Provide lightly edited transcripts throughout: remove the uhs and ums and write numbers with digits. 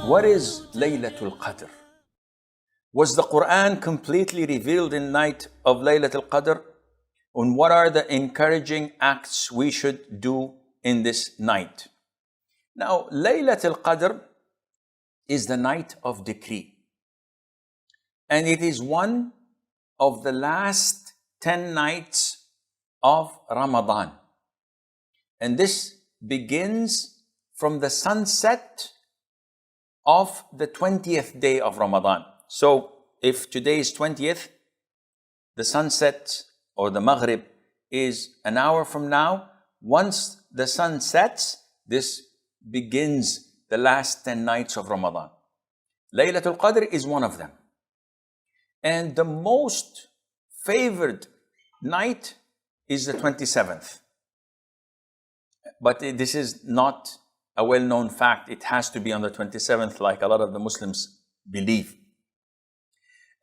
What is Laylatul Qadr? Was the Quran completely revealed in night of Laylatul Qadr? And what are the encouraging acts we should do in this night? Now, Laylatul Qadr is the night of decree. And it is one of the last 10 nights of Ramadan. And this begins from the sunset of the 20th day of Ramadan. So if today is 20th, the sunset or the Maghrib is an hour from now. Once the sun sets, this begins the last 10 nights of Ramadan. Laylatul Qadr is one of them. And the most favored night is the 27th. But this is not a well-known fact. It has to be on the 27th, like a lot of the Muslims believe.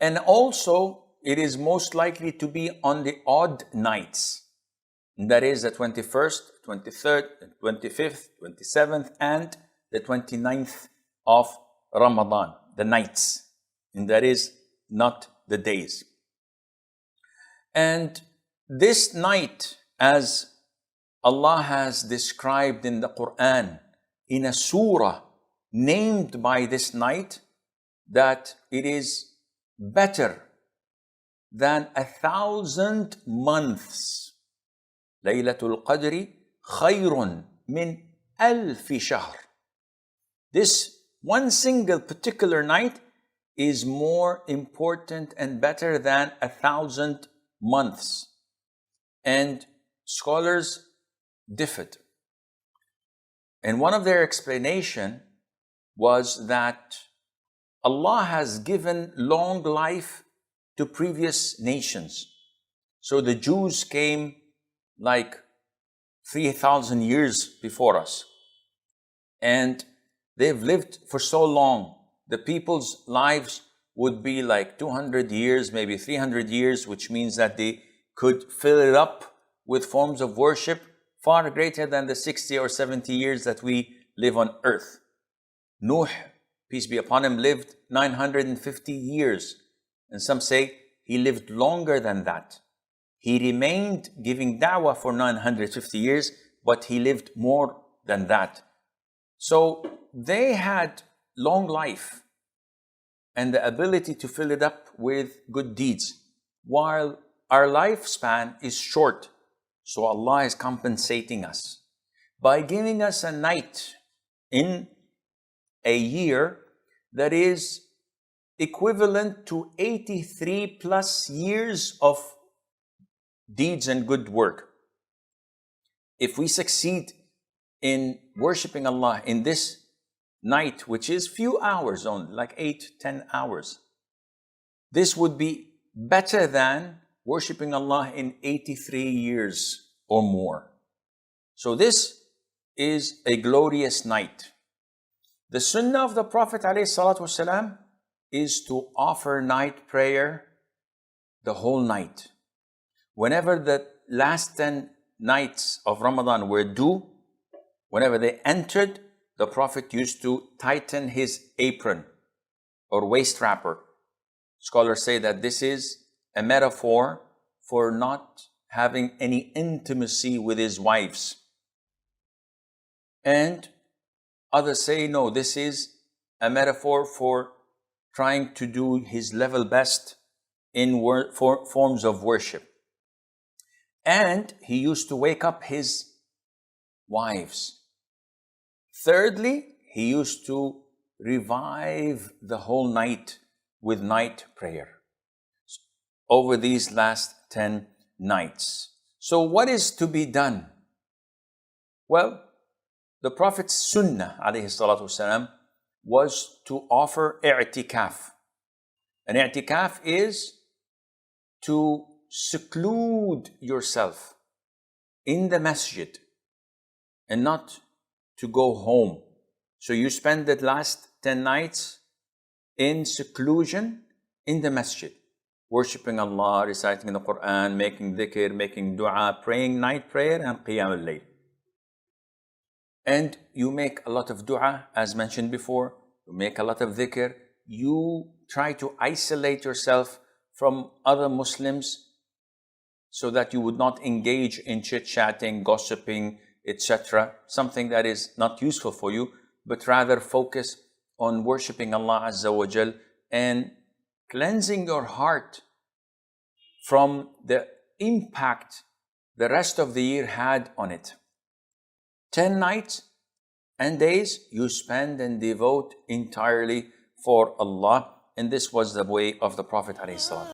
And also, it is most likely to be on the odd nights. And that is the 21st, 23rd, 25th, 27th, and the 29th of Ramadan, the nights. And that is not the days. And this night, as Allah has described in the Quran, in a surah named by this night, that it is better than 1,000 months. Laylatul Qadri khayrun min alfi shahr. This one single particular night is more important and better than 1,000 months. And scholars differed. And one of their explanation was that Allah has given long life to previous nations. So the Jews came like 3,000 years before us. And they've lived for so long. The people's lives would be like 200 years, maybe 300 years, which means that they could fill it up with forms of worship far greater than the 60 or 70 years that we live on earth. Nuh, peace be upon him, lived 950 years. And some say he lived longer than that. He remained giving da'wah for 950 years, but he lived more than that. So they had long life and the ability to fill it up with good deeds, while our lifespan is short. So Allah is compensating us by giving us a night in a year that is equivalent to 83 plus years of deeds and good work. If we succeed in worshiping Allah in this night, which is few hours only, like 8-10 hours, this would be better than worshiping Allah in 83 years or more. So this is a glorious night. The Sunnah of the Prophet ﷺ is to offer night prayer the whole night. Whenever the last 10 nights of Ramadan were due, whenever they entered, the Prophet used to tighten his apron or waist wrapper. Scholars say that this is a metaphor for not having any intimacy with his wives. And others say, no, this is a metaphor for trying to do his level best in forms of worship. And he used to wake up his wives. Thirdly, he used to revive the whole night with night prayer over these last 10 nights. So what is to be done? Well, the Prophet's Sunnah ﷺ was to offer i'tikaf. An i'tikaf is to seclude yourself in the masjid and not to go home. So you spend the last 10 nights in seclusion in the masjid, worshipping Allah, reciting the Quran, making dhikr, making dua, praying night prayer and qiyam al-layl. And you make a lot of dua, as mentioned before, you make a lot of dhikr, you try to isolate yourself from other Muslims so that you would not engage in chit-chatting, gossiping, etc. Something that is not useful for you, but rather focus on worshipping Allah Azza wa Jal and cleansing your heart from the impact the rest of the year had on it. 10 nights and days you spend and devote entirely for Allah, and this was the way of the Prophet ﷺ.